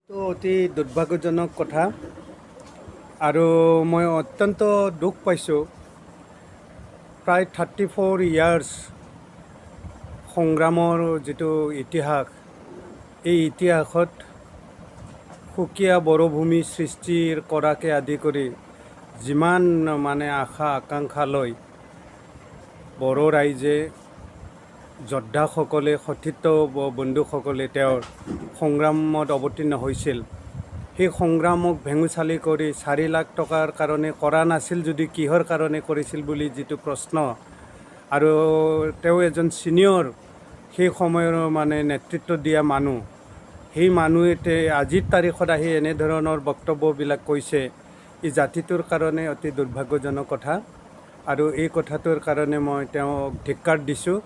তো অতি দুৰ্ভাগ্যজনক কথা আৰু মই অত্যন্ত দুখ পাইছোঁ। প্ৰায় 34 ইয়াৰ্ছ সংগ্ৰামৰ যিটো ইতিহাস, এই ইতিহাসত সুকীয়া বৰভূমি সৃষ্টিৰ কৰাকে আদি কৰি যিমান আশা আকাংক্ষা লৈ বড়ো ৰাইজে যোদ্ধাসকলে সতীৰ্থ বন্ধুসকলে তেওঁৰ সংগ্ৰামত অৱতীৰ্ণ হৈছিল, সেই সংগ্ৰামক ভেঙুচালি কৰি 4 লাখ টকাৰ কাৰণে কৰা নাছিল যদি কিহৰ কাৰণে কৰিছিল বুলি যিটো প্ৰশ্ন, আৰু তেওঁ এজন ছিনিয়ৰ সেই সময়ৰ নেতৃত্ব দিয়া মানুহ, সেই মানুহে আজিৰ তাৰিখত আহি এনেধৰণৰ বক্তব্যবিলাক কৈছে, এই জাতিটোৰ কাৰণে অতি দুৰ্ভাগ্যজনক কথা। আৰু এই কথাটোৰ কাৰণে মই তেওঁক ধিক্কাৰ দিছোঁ।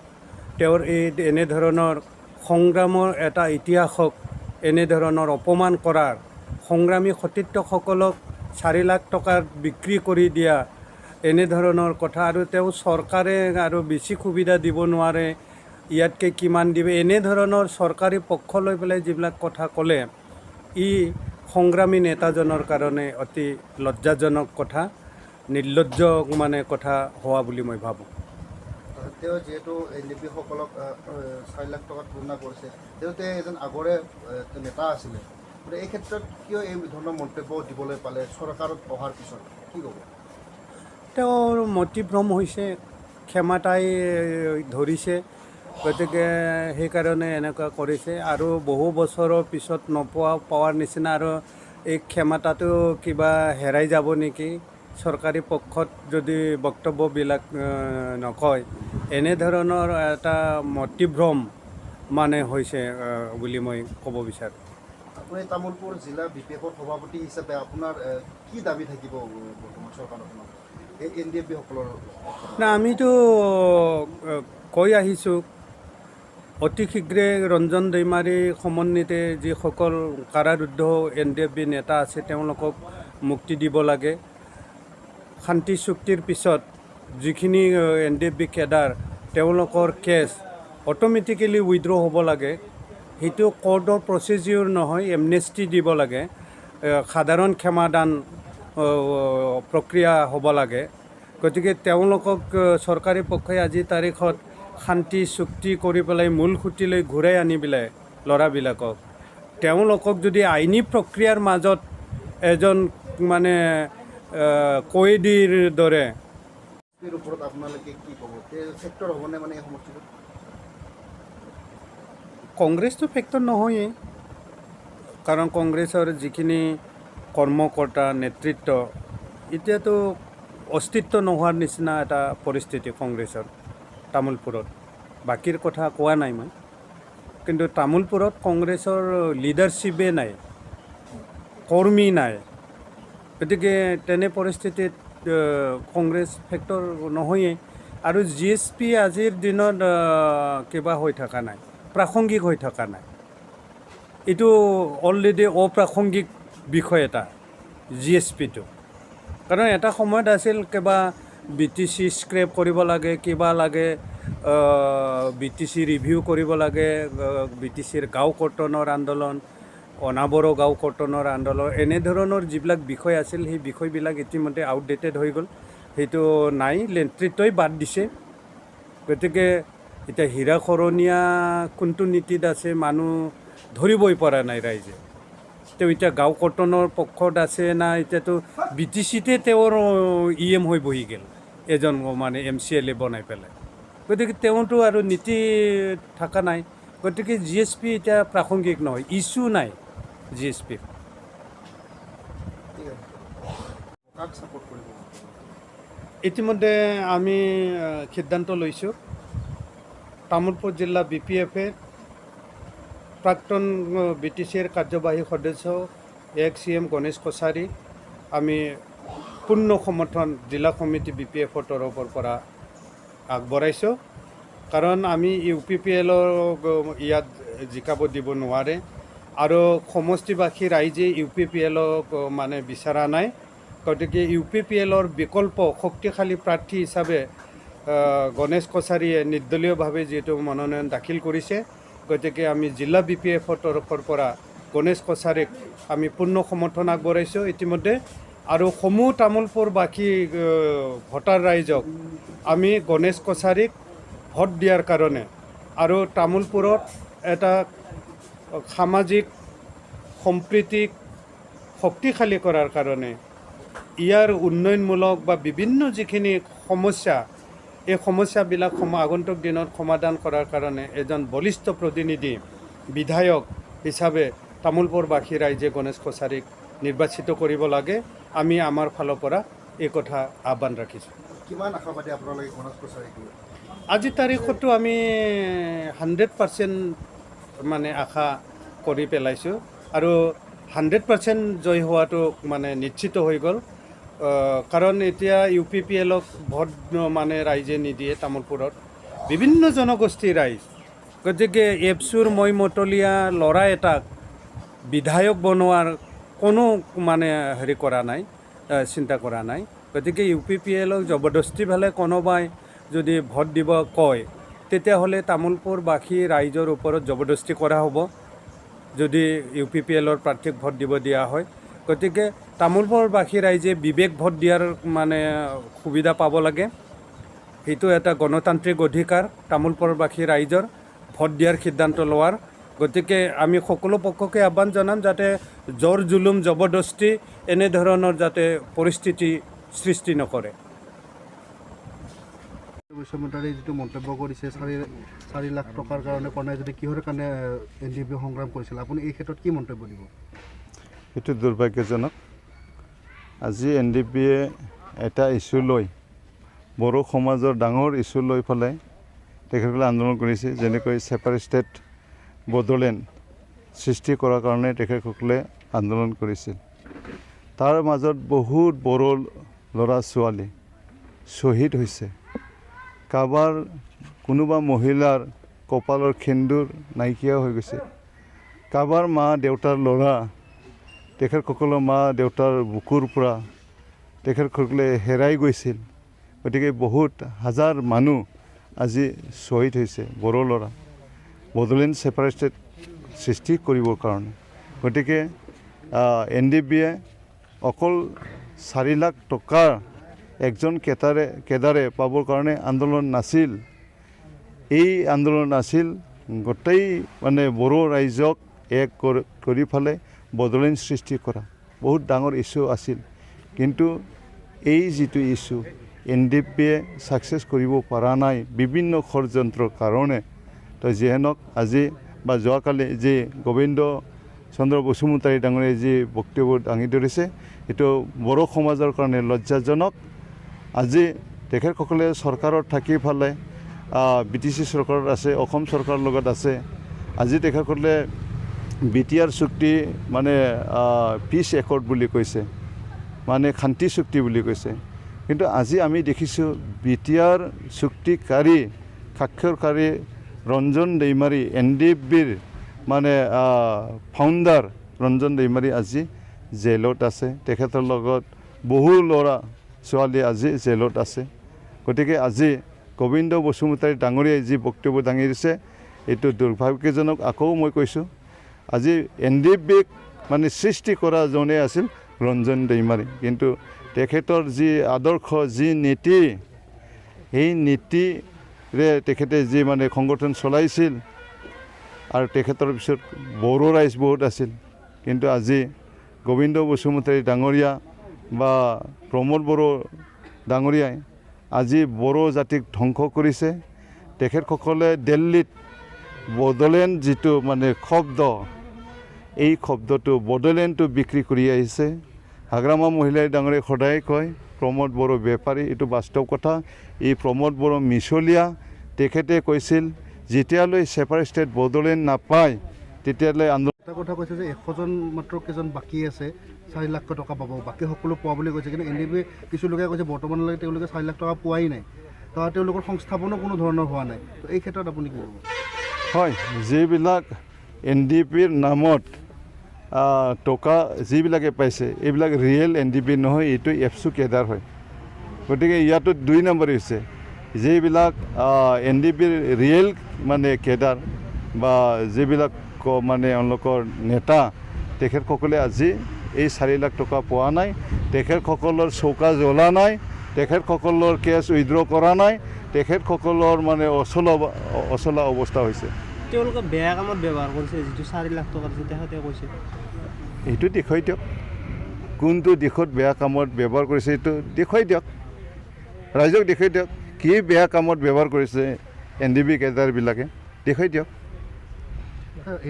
তেওঁৰ এনেধৰণৰ সংগ্ৰামৰ এটা ইতিহাসক এনেধৰণৰ অপমান কৰাৰ, সংগ্ৰামী সতীৰ্থসকলক 4 লাখ টকাৰ বিক্ৰী কৰি দিয়া এনেধৰণৰ কথা, আৰু তেওঁ চৰকাৰে আৰু বেছি সুবিধা দিব নোৱাৰে, ইয়াতকৈ কিমান দিবে, এনেধৰণৰ চৰকাৰী পক্ষ লৈ পেলাই যিবিলাক কথা ক'লে, ই সংগ্ৰামী নেতাজনৰ কাৰণে অতি লজ্জাজনক কথা, নিৰ্লজ্জ কথা হোৱা বুলি মই ভাবোঁ। তেওঁ যিহেতু NDFB সকলক 4 লাখ টকাত তুলনা কৰিছে, তেওঁতে এজন আগৰে নেতা আছিলে, গতিকে এই ক্ষেত্ৰত কিয় এই ধৰণৰ মন্তব্য দিবলৈ পালে চৰকাৰত অহাৰ পিছত, কি ক'ব? তেওঁৰ মতিভ্ৰম হৈছে, ক্ষমতাই ধৰিছে, গতিকে সেইকাৰণে এনেকুৱা কৰিছে। আৰু বহু বছৰৰ পিছত পোৱাৰ নিচিনা, আৰু এই ক্ষমতাটো কিবা হেৰাই যাব নেকি চৰকাৰী পক্ষত যদি বক্তব্যবিলাক নকয়, এনেধৰণৰ এটা মতিভ্ৰম হৈছে বুলি মই ক'ব বিচাৰোঁ। আপুনি তামোলপুৰ জিলা BPF-ৰ সভাপতি হিচাপে আপোনাৰ কি দাবী থাকিব বৰ্তমান চৰকাৰখনৰ এই NDFB সকলৰ? আমিতো কৈ আহিছোঁ, অতি শীঘ্ৰে ৰঞ্জন দৈমাৰী সমন্বিতে যিসকল কাৰাৰুদ্ধ NDFB নেতা আছে তেওঁলোকক মুক্তি দিব লাগে। শান্তি চুক্তিৰ পিছত যিখিনি NDFB কেডাৰ, তেওঁলোকৰ কেছ অট'মেটিকেলি উইথড্ৰ হ'ব লাগে। সেইটো কোৰ্টৰ প্ৰচিডিউৰ নহয়, এমনেষ্টি দিব লাগে, সাধাৰণ ক্ষমাদান প্ৰক্ৰিয়া হ'ব লাগে। গতিকে তেওঁলোকক চৰকাৰী পক্ষই আজিৰ তাৰিখত শান্তি চুক্তি কৰি পেলাই মূল সুঁতিলৈ ঘূৰাই আনি পেলাই ল'ৰাবিলাকক, তেওঁলোকক যদি আইনী প্ৰক্ৰিয়াৰ মাজত এজন কয়দীৰ দৰে, এই ওপৰত আপোনালোকে কি ক'ব? ফেক্টৰ হ'বনে এই সমষ্টিটোত? কংগ্ৰেছটো ফেক্টৰ নহয়েই, কাৰণ কংগ্ৰেছৰ যিখিনি কৰ্মকৰ্তা নেতৃত্ব এতিয়াতো অস্তিত্ব নোহোৱাৰ নিচিনা এটা পৰিস্থিতি কংগ্ৰেছৰ তামোলপুৰত। বাকীৰ কথা কোৱা নাই মই, কিন্তু তামোলপুৰত কংগ্ৰেছৰ লিডাৰশ্বিপেই নাই, কৰ্মী নাই। গতিকে তেনে পৰিস্থিতিত কংগ্ৰেছ ফেক্টৰ নহয়েই। আৰু GSP আজিৰ দিনত কিবা হৈ থকা নাই, প্ৰাসংগিক হৈ থকা নাই। এইটো অলৰেডি অপ্ৰাসংগিক বিষয় এটা GSPটো, কাৰণ এটা সময়ত আছিল কিবা BTC স্ক্ৰেপ কৰিব লাগে, কিবা লাগে, BTC ৰিভিউ কৰিব লাগে, BTCৰ গাঁও কৰ্তনৰ আন্দোলন, অনাবৰো গাঁও কৰ্তনৰ আন্দোলন, এনেধৰণৰ যিবিলাক বিষয় আছিল, সেই বিষয়বিলাক ইতিমধ্যে আউটডেটেড হৈ গ'ল। সেইটো নাই, নেতৃত্বই বাদ দিছে। গতিকে এতিয়া হীৰা খৰণীয়া কোনটো নীতিত আছে মানুহ ধৰিবই পৰা নাই ৰাইজে। তেওঁ এতিয়া গাঁও কৰ্তনৰ পক্ষত আছে না, এতিয়াতো BTCতে তেওঁৰ EM হৈ বহি গ'ল, এজন MCLA বনাই পেলাই। গতিকে তেওঁতো আৰু নীতি থকা নাই। গতিকে GSP এতিয়া প্ৰাসংগিক নহয়, ইছ্যু নাই GSP। ইতিমধ্যে আমি সিদ্ধান্ত লৈছোঁ, তামোলপুৰ জিলা BPF-এ প্ৰাক্তন BTCৰ কাৰ্যবাহী সদস্য ex-CM গণেশ কছাৰী আমি পূৰ্ণ সমৰ্থন জিলা সমিতি BPF-ৰ তৰফৰ পৰা আগবঢ়াইছোঁ। কাৰণ আমি UPPL-ক ইয়াত জিকাব দিব নোৱাৰে, আৰু সমষ্টিবাসী ৰাইজে UPPL-ক বিচৰা নাই। গতিকে UPPL-ৰ বিকল্প শক্তিশালী প্ৰাৰ্থী হিচাপে গণেশ কছাৰীয়ে নিৰ্দলীয়ভাৱে যিহেতু মনোনয়ন দাখিল কৰিছে, গতিকে আমি জিলা BPF-ৰ তৰফৰ পৰা গণেশ কছাৰীক আমি পূৰ্ণ সমৰ্থন আগবঢ়াইছোঁ ইতিমধ্যে আৰু সমূহ তামোলপুৰবাসী ভোটাৰ ৰাইজক আমি গণেশ কছাৰীক ভোট দিয়াৰ কাৰণে আৰু তামোলপুৰত এটা সামাজিক সম্প্ৰীতিক শক্তিশালী কৰাৰ কাৰণে ইয়াৰ উন্নয়নমূলক বা বিভিন্ন যিখিনি সমস্যা এই সমস্যাবিলাক আগন্তুক দিনত সমাধান কৰাৰ কাৰণে এজন বলিষ্ঠ প্ৰতিনিধি বিধায়ক হিচাপে তামোলপুৰবাসী ৰাইজে গণেশ কছাৰীক নিৰ্বাচিত কৰিব লাগে আমি আমাৰ ফালৰ পৰা এই কথা আহ্বান ৰাখিছোঁ কিমান আশাবাদী আপোনালোকে গণেশ কছাৰীক লৈ আজি তাৰিখতো আমি 100% মানে আশা কৰি পেলাইছোঁ আৰু 100% জয় হোৱাটো মানে নিশ্চিত হৈ গ'ল কাৰণ এতিয়া UPPLক ভোট মানে ৰাইজে নিদিয়ে তামোলপুৰত বিভিন্ন জনগোষ্ঠীৰ ৰাইজ গতিকে এপচুৰ মই মতলীয়া ল'ৰা এটাক বিধায়ক বনোৱাৰ কোনো মানে হেৰি কৰা নাই চিন্তা কৰা নাই গতিকে UPPLক জবৰদস্তিভাৱে কোনোবাই যদি ভোট দিব কয় তেতিয়াহ'লে তামোলপুৰবাসী ৰাইজৰ ওপৰত জবৰদস্তি কৰা হ'ব যদি UPPLৰ প্ৰাৰ্থীক ভোট দিব দিয়া হয় গতিকে তামোলপুৰবাসী ৰাইজে বিবেক ভোট দিয়াৰ মানে সুবিধা পাব লাগে সেইটো এটা গণতান্ত্ৰিক অধিকাৰ তামোলপুৰবাসী ৰাইজৰ ভোট দিয়াৰ সিদ্ধান্ত লোৱাৰ গতিকে আমি সকলো পক্ষকে আহ্বান জনাম যাতে জোৰ জুলুম জবৰদস্তি এনেধৰণৰ যাতে পৰিস্থিতি সৃষ্টি নকৰে মুখ্যমন্ত্ৰীয়ে যিটো মন্তব্য কৰিছে 4 লাখ টকাৰ কাৰণে কৰ্ণাই যদি কিহৰ কাৰণে NDFB সংগ্ৰাম কৰিছিল আপুনি এই ক্ষেত্ৰত কি মন্তব্য দিব এইটো দুৰ্ভাগ্যজনক আজি NDFBয়ে এটা ইস্যু লৈ বড়ো সমাজৰ ডাঙৰ ইস্যু লৈ পেলাই তেখেতসকলে আন্দোলন কৰিছে যেনেকৈ ছেপাৰেট ষ্টেট বড়োলেণ্ড সৃষ্টি কৰাৰ কাৰণে তেখেতসকলে আন্দোলন কৰিছিল তাৰ মাজত বহুত বড়ো ল'ৰা ছোৱালী শ্বহীদ হৈছে কাৰোবাৰ কোনোবা মহিলাৰ কপালৰ সেন্দুৰ নাইকিয়া হৈ গৈছে কাৰোবাৰ মা দেউতাৰ ল'ৰা তেখেতসকলৰ মা দেউতাৰ বুকুৰ পৰা তেখেতসকলে হেৰাই গৈছিল গতিকে বহুত হাজাৰ মানুহ আজি শ্বহীদ হৈছে বড়ো ল'ৰা বড়োলেণ্ড ছেপাৰেট ষ্টেট সৃষ্টি কৰিবৰ কাৰণে গতিকে NDFBয়ে অকল 4 লাখ টকা একজন কেদাৰে পাবৰ কাৰণে আন্দোলন নাছিল এই আন্দোলন আছিল গোটেই মানে বড়ো ৰাইজক এক কৰি ফালে বড়োলেণ্ড সৃষ্টি কৰা বহুত ডাঙৰ ইস্যু আছিল কিন্তু এই যিটো ইস্যু NDFBয়ে ছাকচেছ কৰিব পৰা নাই বিভিন্ন ষড়যন্ত্ৰৰ কাৰণে তো যিহেনক আজি বা যোৱাকালি যি গোবিন্দ চন্দ্ৰ বসুমতাৰী ডাঙৰীয়াই যি বক্তব্য দাঙি ধৰিছে এইটো বড়ো সমাজৰ কাৰণে লজ্জাজনক আজি তেখেতসকলে চৰকাৰত থাকি ফালে BTC চৰকাৰত আছে অসম চৰকাৰৰ লগত আছে আজি তেখেতসকলে BTR চুক্তি মানে পিছ একৰ্ড বুলি কৈছে মানে শান্তি চুক্তি বুলি কৈছে কিন্তু আজি আমি দেখিছোঁ BTR চুক্তিকাৰী স্বাক্ষৰকাৰী ৰঞ্জন দৈমাৰী NDFBৰ মানে ফাউণ্ডাৰ ৰঞ্জন দৈমাৰী আজি জেলত আছে তেখেতৰ লগত বহু ল'ৰা ছোৱালী আজি জেলত আছে গতিকে আজি গোবিন্দ বসুমতাৰী ডাঙৰীয়াই যি বক্তব্য দাঙি দিছে এইটো দুৰ্ভাগ্যজনক আকৌ মই কৈছোঁ আজি NDFBক মানে সৃষ্টি কৰা জনে আছিল ৰঞ্জন দৈমাৰী কিন্তু তেখেতৰ যি আদৰ্শ যি নীতি এই নীতিৰে তেখেতে যি মানে সংগঠন চলাইছিল আৰু তেখেতৰ পিছত বড়ো ৰাইজ বহুত আছিল কিন্তু আজি গোবিন্দ বসুমতাৰী ডাঙৰীয়া বা প্ৰমোদ বড়ো ডাঙৰীয়াই আজি বড়ো জাতিক ধ্বংস কৰিছে তেখেতসকলে দিল্লীত বড়োলেণ্ড যিটো মানে শব্দ এই শব্দটো বড়োলেণ্ডটো বিক্ৰী কৰি আহিছে হাগ্ৰামা মহিলাই ডাঙৰীয়াই সদায় কয় প্ৰমোদ বড়ো বেপাৰী এইটো বাস্তৱ কথা এই প্ৰমোদ বড়ো মিছলীয়া তেখেতে কৈছিল যেতিয়ালৈ ছেপাৰেট ষ্টেট বড়োলেণ্ড নাপায় তেতিয়ালৈ আন্দোলন এটা কথা কৈছে যে 100জন মাত্ৰ কেইজন বাকী আছে 4 লাখ টকা পাব বাকী সকলো পোৱা বুলি কৈছে কিন্তু NDFB কিছু লোকে কৈছে বৰ্তমানলৈকে তেওঁলোকে 4 লাখ টকা পোৱাই নাই তো তেওঁলোকৰ সংস্থাপনো কোনো ধৰণৰ হোৱা নাই তো এই ক্ষেত্ৰত আপুনি কি ক'ব হয় যিবিলাক NDFBৰ নামত টকা যিবিলাকে পাইছে এইবিলাক ৰিয়েল NDFB নহয় এইটো এপচু কেডাৰ হয় গতিকে ইয়াতো 2 নম্বৰ হৈছে যিবিলাক NDFBৰ ৰিয়েল মানে কেডাৰ বা যিবিলাক মানে এওঁলোকৰ নেতা তেখেতসকলে আজি এই 4 লাখ টকা পোৱা নাই, তেখেতসকলৰ চৌকা জ্বলা নাই, তেখেতসকলৰ কেছ উইথড্ৰ কৰা নাই, তেখেতসকলৰ মানে অচলা অৱস্থা হৈছে। তেওঁলোকে বেয়া কামত ব্যৱহাৰ কৰিছে, যিটো 4 লাখ টকা দিছে তেখেতে কৈছে। এইটো দেখুৱাই দিয়ক, কোনটো দিশত বেয়া কামত ব্যৱহাৰ কৰিছে এইটো দেখুৱাই দিয়ক, ৰাইজক দেখুৱাই দিয়ক কি বেয়া কামত ব্যৱহাৰ কৰিছে NDB কেডাৰবিলাকে, দেখুৱাই দিয়ক।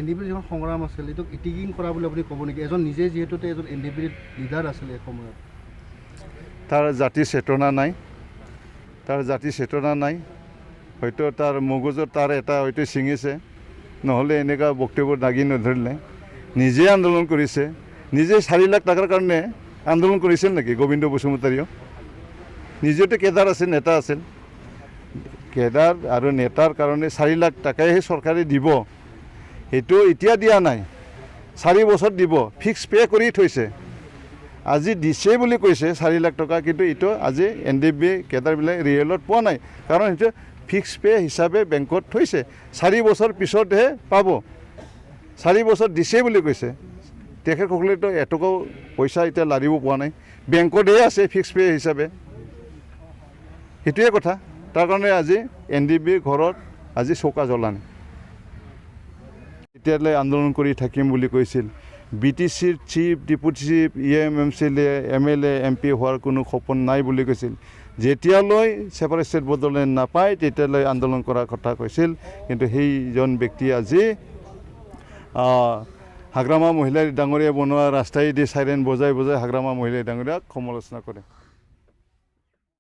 NDBৰ যিখন সংগ্ৰাম আছিল এইটোক ইটিকিং কৰা বুলি আপুনি ক'ব নেকি? এজন নিজে যিহেতু এজন NDBৰ লিডাৰ আছিলে এসময়ত। তাৰ জাতি চেতনা নাই, তাৰ জাতি চেতনা নাই, হয়তো তাৰ মগজুত তাৰ এটা হয়তো ছিঙিছে, নহ'লে এনেকুৱা বক্তব্য দাগি নধৰিলে। নিজে আন্দোলন কৰিছে, নিজে 4 লাখ টকাৰ কাৰণে আন্দোলন কৰিছিল নেকি গোবিন্দ বসুমতাৰীও? নিজেতো কেডাৰ আছিল, নেতা আছিল। কেডাৰ আৰু নেতাৰ কাৰণে 4 লাখ টকাইহে চৰকাৰে দিব, সেইটো এতিয়া দিয়া নাই, 4 বছৰ দিব, ফিক্স পে' কৰি থৈছে। আজি দিছে বুলি কৈছে 4 লাখ টকা, কিন্তু এইটো আজি NDB কেডাৰবিলাক ৰিয়েলত পোৱা নাই, কাৰণ সেইটো ফিক্স পে' হিচাপে বেংকত থৈছে, 4 বছৰ পিছতহে পাব। 4 বছৰ দিছে বুলি কৈছে, তেখেতসকলেতো এটকাও পইচা এতিয়া লাৰিব পোৱা নাই, বেংকতহে আছে ফিক্স পে' হিচাপে। সেইটোৱে কথা, তাৰ কাৰণে আজি NDBৰ ঘৰত আজি চৌকা জ্বলা নাই। এতিয়ালৈ আন্দোলন কৰি থাকিম বুলি কৈছিল। BTCৰ chief, deputy chief, MCLA, MLA, MP হোৱাৰ কোনো সপোন নাই বুলি কৈছিল। যেতিয়ালৈ ছেপাৰেট ষ্টেট বদলে নাপায় তেতিয়ালৈ আন্দোলন কৰাৰ কথা কৈছিল, কিন্তু সেইজন ব্যক্তি আজি হাগ্ৰামা মহিলাই ডাঙৰীয়া বনোৱা ৰাস্তাইদি চাইৰেন বজাই বজাই হাগ্ৰামা মহিলাই ডাঙৰীয়াক সমালোচনা কৰে।